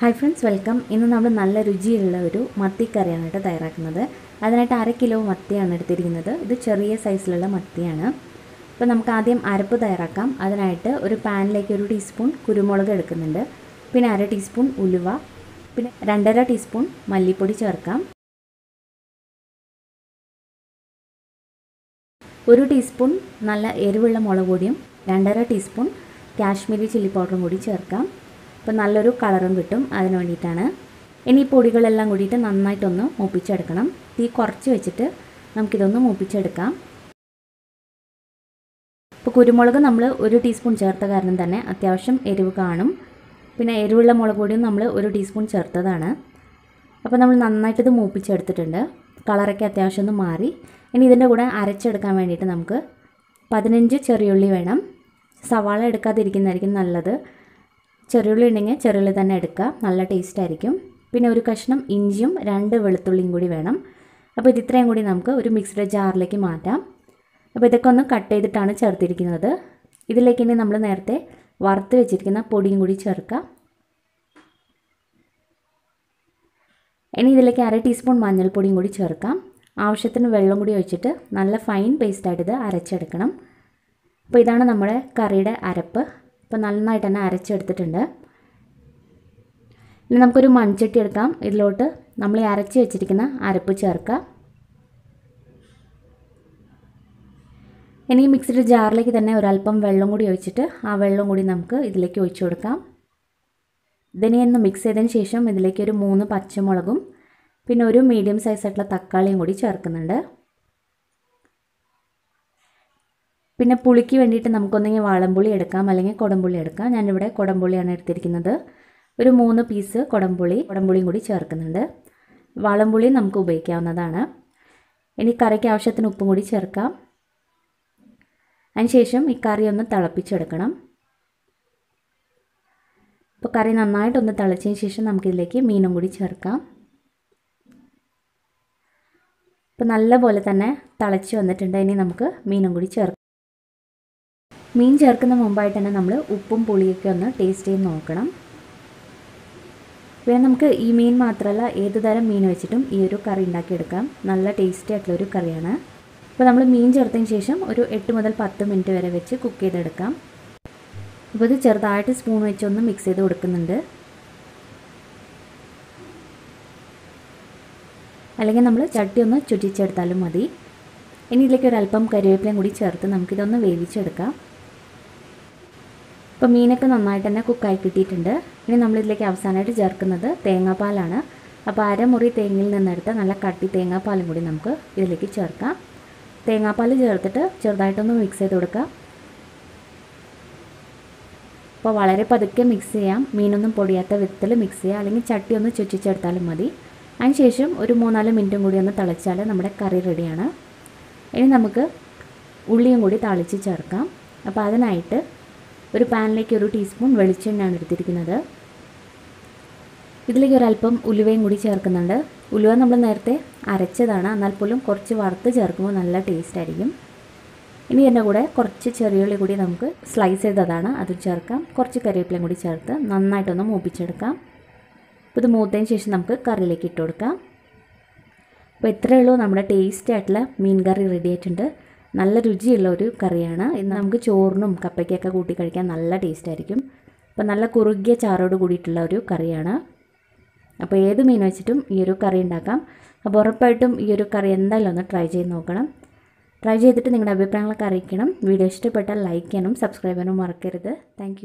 Hi friends, welcome. ഇന്ന് നമ്മൾ നല്ല രുചിയുള്ള ഒരു മത്തിക്കറിയാണ് തയ്യാറാക്കുന്നത്. അതിനായിട്ട് 1/2 കിലോ മത്തിയാണ് എടുത്തിരിക്കുന്നത്. ഇത് ചെറിയ സൈസിലുള്ള മത്തിയാണ്. അപ്പോൾ നമുക്ക് ആദ്യം അരപ്പ് തയ്യാറാക്കാം. അതിനായിട്ട് ഒരു പാനിലേക്ക് 1 ടീസ്പൂൺ കുരുമുളക് എടുക്കുന്നുണ്ട്. പിന്നെ 1/2 ടീസ്പൂൺ ഉലുവ, പിന്നെ 2.5 ടീസ്പൂൺ മല്ലിപ്പൊടി ചേർക്കാം. 1 ടീസ്പൂൺ നല്ല എരിവുള്ള മുളക് പൊടിയും 2.5 ടീസ്പൂൺ കാശ്മീരി ചില്ലി പൗഡറും കൂടി ചേർക്കാം. അപ്പോൾ നല്ലൊരു കളറും കിട്ടും, അതിന് വേണ്ടിയിട്ടാണ്. ഇനി ഈ പൊടികളെല്ലാം കൂടിയിട്ട് നന്നായിട്ടൊന്ന് മൂപ്പിച്ചെടുക്കണം. തീ കുറച്ച് വെച്ചിട്ട് നമുക്കിതൊന്ന് മൂപ്പിച്ചെടുക്കാം. ഇപ്പോൾ കുരുമുളക് നമ്മൾ 1 ടീസ്പൂൺ ചേർത്ത കാരണം തന്നെ അത്യാവശ്യം എരിവ് കാണും. പിന്നെ എരിവുള്ള മുളക് പൊടിയും നമ്മൾ 1 ടീസ്പൂൺ ചേർത്തതാണ്. അപ്പോൾ നമ്മൾ നന്നായിട്ടിത് മൂപ്പിച്ചെടുത്തിട്ടുണ്ട്. കളറൊക്കെ അത്യാവശ്യം ഒന്ന് മാറി. ഇനി ഇതിൻ്റെ കൂടെ അരച്ചെടുക്കാൻ വേണ്ടിയിട്ട് നമുക്ക് 15 ചെറിയുള്ളി വേണം. സവാള എടുക്കാതിരിക്കുന്നതായിരിക്കും നല്ലത്. ചെറിയുള്ളി ഉണ്ടെങ്കിൽ ചെറിയുള്ളി തന്നെ എടുക്കുക, നല്ല ടേസ്റ്റ് ആയിരിക്കും. പിന്നെ ഒരു കഷ്ണം ഇഞ്ചിയും 2 വെളുത്തുള്ളിയും കൂടി വേണം. അപ്പോൾ ഇത് ഇത്രയും കൂടി നമുക്ക് ഒരു മിക്സിയുടെ ജാറിലേക്ക് മാറ്റാം. അപ്പോൾ ഇതൊക്കെ ഒന്ന് കട്ട് ചെയ്തിട്ടാണ് ചേർത്തിരിക്കുന്നത്. ഇതിലേക്ക് ഇനി നമ്മൾ നേരത്തെ വറുത്ത് വെച്ചിരിക്കുന്ന പൊടിയും കൂടി ചേർക്കാം. ഇനി ഇതിലേക്ക് 1/2 ടീസ്പൂൺ മഞ്ഞൾപ്പൊടിയും കൂടി ചേർക്കാം. ആവശ്യത്തിന് വെള്ളം കൂടി ഒഴിച്ചിട്ട് നല്ല ഫൈൻ പേസ്റ്റായിട്ട് ഇത് അരച്ചെടുക്കണം. അപ്പോൾ ഇതാണ് നമ്മുടെ കറിയുടെ അരപ്പ്. ഇപ്പോൾ നന്നായിട്ട് തന്നെ അരച്ചെടുത്തിട്ടുണ്ട്. ഇനി നമുക്കൊരു മൺചട്ടി എടുക്കാം. ഇതിലോട്ട് നമ്മൾ ഈ അരച്ച് വെച്ചിരിക്കുന്ന അരപ്പ് ചേർക്കാം. ഇനി ഈ മിക്സിയുടെ ജാറിലേക്ക് തന്നെ ഒരല്പം വെള്ളം കൂടി ഒഴിച്ചിട്ട് ആ വെള്ളം കൂടി നമുക്ക് ഇതിലേക്ക് ഒഴിച്ചു കൊടുക്കാം. ഇതിനെ ഒന്ന് മിക്സ് ചെയ്തതിന് ശേഷം ഇതിലേക്ക് ഒരു 3 പച്ചമുളകും പിന്നെ ഒരു മീഡിയം സൈസായിട്ടുള്ള തക്കാളിയും കൂടി ചേർക്കുന്നുണ്ട്. പിന്നെ പുളിക്ക് വേണ്ടിയിട്ട് നമുക്കൊന്നെങ്കിൽ വാളംപുളി എടുക്കാം, അല്ലെങ്കിൽ കുടംപുളി എടുക്കാം. ഞാനിവിടെ കുടംപുളിയാണ് എടുത്തിരിക്കുന്നത്. ഒരു 3 പീസ് കുടംപുളിയും കൂടി ചേർക്കുന്നുണ്ട്. വാളംപുളി നമുക്ക് ഉപയോഗിക്കാവുന്നതാണ്. ഇനി കറിക്ക് ആവശ്യത്തിന് ഉപ്പും കൂടി ചേർക്കാം. അതിനുശേഷം ഈ കറി ഒന്ന് തിളപ്പിച്ചെടുക്കണം. ഇപ്പോൾ കറി നന്നായിട്ടൊന്ന് തിളച്ചതിന് ശേഷം നമുക്കിതിലേക്ക് മീനും കൂടി ചേർക്കാം. ഇപ്പോൾ നല്ലപോലെ തന്നെ തിളച്ച് വന്നിട്ടുണ്ട്. ഇനി നമുക്ക് മീനും കൂടി ചേർക്കാം. മീൻ ചേർക്കുന്ന മുമ്പായിട്ട് തന്നെ നമ്മൾ ഉപ്പും പുളിയൊക്കെ ഒന്ന് ടേസ്റ്റ് ചെയ്ത് നോക്കണം. പിന്നെ നമുക്ക് ഈ മീൻ മാത്രമല്ല ഏത് തരം മീൻ വെച്ചിട്ടും ഈ ഒരു കറി ഉണ്ടാക്കിയെടുക്കാം. നല്ല ടേസ്റ്റി ആയിട്ടുള്ളൊരു കറിയാണ്. അപ്പോൾ നമ്മൾ മീൻ ചേർത്തതിന് ശേഷം ഒരു 8 മുതൽ 10 മിനിറ്റ് വരെ വെച്ച് കുക്ക് ചെയ്തെടുക്കാം. അപ്പോൾ ഇത് ചെറുതായിട്ട് സ്പൂൺ വെച്ചൊന്ന് മിക്സ് ചെയ്ത് കൊടുക്കുന്നുണ്ട്. അല്ലെങ്കിൽ നമ്മൾ ചട്ടി ഒന്ന് ചുറ്റിച്ചെടുത്താലും മതി. ഇനി ഇതിലേക്ക് ഒരല്പം കറിവേപ്പിലയും കൂടി ചേർത്ത് നമുക്കിതൊന്ന് വേവിച്ചെടുക്കാം. ഇപ്പോൾ മീനൊക്കെ നന്നായിട്ട് തന്നെ കുക്കായി കിട്ടിയിട്ടുണ്ട്. ഇനി നമ്മളിതിലേക്ക് അവസാനമായിട്ട് ചേർക്കുന്നത് തേങ്ങാപ്പാലാണ്. അപ്പോൾ 1/2 മുറി തേങ്ങയിൽ നിന്നെടുത്ത നല്ല കട്ടി തേങ്ങാപ്പാലും കൂടി നമുക്ക് ഇതിലേക്ക് ചേർക്കാം. തേങ്ങാപ്പാൽ ചേർത്തിട്ട് ചെറുതായിട്ടൊന്ന് മിക്സ് ചെയ്ത് കൊടുക്കാം. അപ്പോൾ വളരെ പതുക്കെ മിക്സ് ചെയ്യാം. മീനൊന്നും പൊടിയാത്ത വിധത്തിൽ മിക്സ് ചെയ്യുക, അല്ലെങ്കിൽ ചട്ടി ഒന്ന് ചുറ്റിച്ചെടുത്താലും മതി. അതിനുശേഷം ഒരു 3-4 മിനിറ്റും കൂടി ഒന്ന് തിളച്ചാൽ നമ്മുടെ കറി റെഡിയാണ്. ഇനി നമുക്ക് ഉള്ളിയും കൂടി താളിച്ച് ചേർക്കാം. അപ്പോൾ അതിനായിട്ട് ഒരു പാനിലേക്ക് 1 ടീസ്പൂൺ വെളിച്ചെണ്ണയാണ് എടുത്തിരിക്കുന്നത്. ഇതിലേക്ക് ഒരല്പം ഉലുവയും കൂടി ചേർക്കുന്നുണ്ട്. ഉലുവ നമ്മൾ നേരത്തെ അരച്ചതാണ്, എന്നാൽ പോലും കുറച്ച് വറുത്ത് ചേർക്കുമ്പോൾ നല്ല ടേസ്റ്റ് ആയിരിക്കും. ഇനി ഇതിൻ്റെ കൂടെ കുറച്ച് ചെറിയുള്ളി കൂടി നമുക്ക് സ്ലൈസ് ചെയ്തതാണ്, അത് ചേർക്കാം. കുറച്ച് കറിവേപ്പിലയും കൂടി ചേർത്ത് നന്നായിട്ടൊന്ന് മൂപ്പിച്ചെടുക്കാം. അപ്പോൾ ഇത് മൂത്തതിന് ശേഷം നമുക്ക് കറിയിലേക്ക് ഇട്ട് കൊടുക്കാം. അപ്പോൾ ഇത്രയേ ഉള്ളൂ, നമ്മുടെ ടേസ്റ്റി ആയിട്ടുള്ള മീൻ കറി റെഡി ആയിട്ടുണ്ട്. നല്ല രുചിയുള്ള ഒരു കറിയാണ്. ഇന്ന് നമുക്ക് ചോറിനും കപ്പയ്ക്കൊക്കെ കൂട്ടി കഴിക്കാൻ നല്ല ടേസ്റ്റ് ആയിരിക്കും. അപ്പോൾ നല്ല കുറുകിയ ചാറോട് കൂടിയിട്ടുള്ള ഒരു കറിയാണ്. അപ്പോൾ ഏത് മീൻ വെച്ചിട്ടും ഈ ഒരു കറി ഉണ്ടാക്കാം. അപ്പോൾ ഉറപ്പായിട്ടും ഈ ഒരു കറി എന്തായാലും ഒന്ന് ട്രൈ ചെയ്ത് നോക്കണം. ട്രൈ ചെയ്തിട്ട് നിങ്ങളുടെ അഭിപ്രായങ്ങളൊക്കെ അറിയിക്കണം. വീഡിയോ ഇഷ്ടപ്പെട്ടാൽ ലൈക്ക് ചെയ്യാനും സബ്സ്ക്രൈബ് ചെയ്യാനും മറക്കരുത്. താങ്ക്